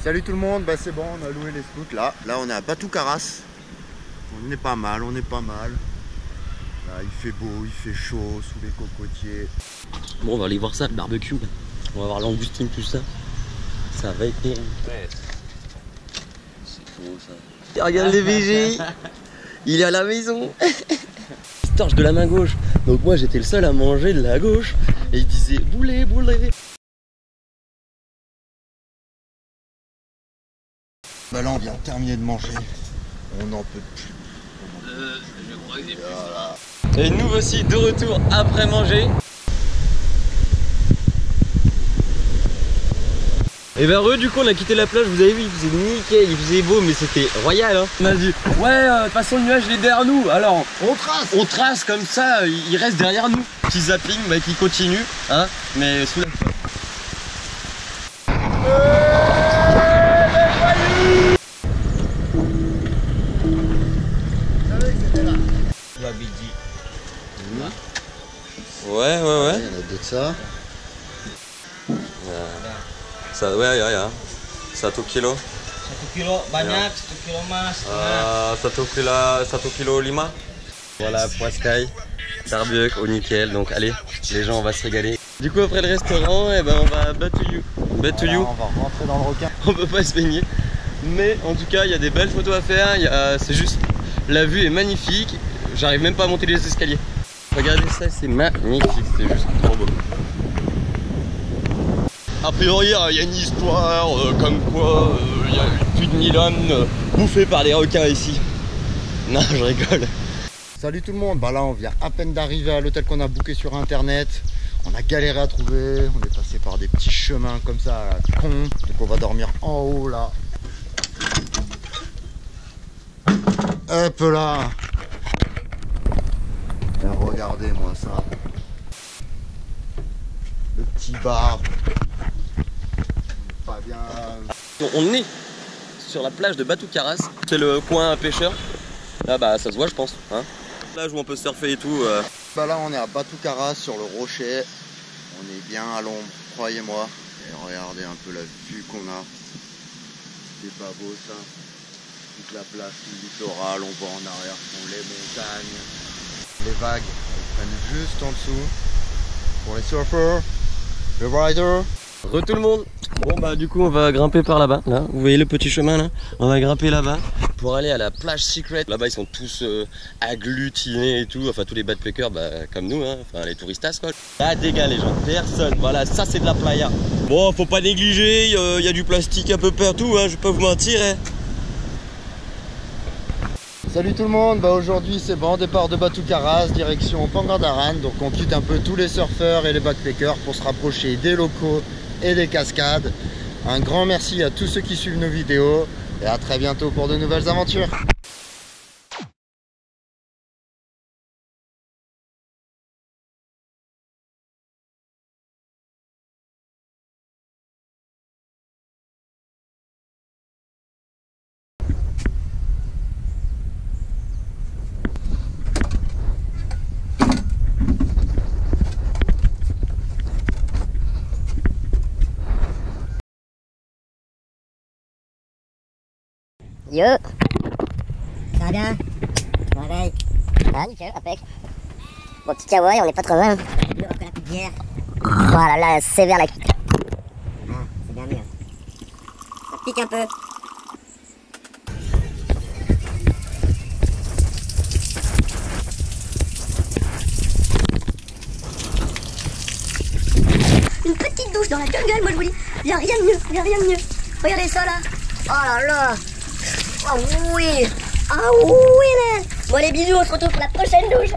Salut tout le monde, bah c'est bon, on a loué les scouts là. Là on est à Batou Caras. On est pas mal, on est pas mal. Là il fait beau, il fait chaud sous les cocotiers. Bon, on va aller voir ça, le barbecue. On va voir l'angoustine, tout ça. Ça va être terrible. Ouais. C'est beau ça. Regarde les VG. Il est à la maison. Il se torche de la main gauche. Donc moi j'étais le seul à manger de la gauche. Et il disait boulet, boulet. Bah là on vient de terminer de manger. On n'en peut plus. Je crois que voilà. Et nous voici de retour après manger. Et ben du coup on a quitté la plage, vous avez vu, il faisait nickel, il faisait beau mais c'était royal hein. On a dit ouais de toute façon le nuage il est derrière nous, alors on trace comme ça, il reste derrière nous. Petit zapping bah, qui continue hein, mais sous la flotte. Ouais. Il y en a d'autres ça. Ça, ya. 1 kilo. 1 kilo banyak, 1 kilo mas. 1 kilo lima. Voilà, poiscaille, barbecue au nickel. Donc allez, les gens on va se régaler. Du coup après le restaurant, eh ben, on va Batouyou. Voilà, on va rentrer dans le requin. On peut pas se baigner. Mais en tout cas il y a des belles photos à faire. C'est juste, la vue est magnifique. J'arrive même pas à monter les escaliers. Regardez ça, c'est magnifique, c'est juste trop beau. A priori, il y a une histoire comme quoi il y a une pute nylon bouffée par les requins ici. Non, je rigole. Salut tout le monde, bah là on vient à peine d'arriver à l'hôtel qu'on a booké sur internet. On a galéré à trouver, on est passé par des petits chemins comme ça à la con. Donc on va dormir en haut là. Hop là. Et regardez-moi ça. Le petit bar. Pas bien. On est sur la plage de Batou Caras. C'est le coin pêcheur. Là bah ça se voit je pense. Hein, plage où on peut surfer et tout. Bah là on est à Batou Caras sur le rocher. On est bien à l'ombre, croyez-moi. Et regardez un peu la vue qu'on a. C'est pas beau ça. Toute la place, le littoral, on voit en arrière fond les montagnes. Les vagues, elles prennent juste en dessous. Pour les surfers, les riders. Re tout le monde. Bon bah du coup on va grimper par là-bas. Là, vous voyez le petit chemin là. On va grimper là-bas pour aller à la plage secret. Là-bas ils sont tous agglutinés et tout. Enfin tous les backpackers bah, comme nous, hein. Enfin les touristas quoi. Ah dégâts les gens, personne. Voilà, ça c'est de la playa. Bon faut pas négliger, il y a du plastique un peu partout, hein. Je vais pas vous mentir. Hein. Salut tout le monde, bah aujourd'hui c'est bon, départ de Batou Caras, direction Pangandaran. Donc on quitte un peu tous les surfeurs et les backpackers pour se rapprocher des locaux et des cascades. Un grand merci à tous ceux qui suivent nos vidéos et à très bientôt pour de nouvelles aventures. Yo, ça va bien? Pareil. Ah nickel, impec. Bon petit kawaii, on est pas trop loin. Après la petite bière. Voilà, là, sévère la quitte. Ah, c'est bien mieux. Ça pique un peu. Une petite douche dans la jungle, moi je vous dis. Y'a rien de mieux, y'a rien de mieux. Regardez ça là. Oh là là. Ah oui. Ah oui, man. Bon les bisous, on se retrouve pour la prochaine douche.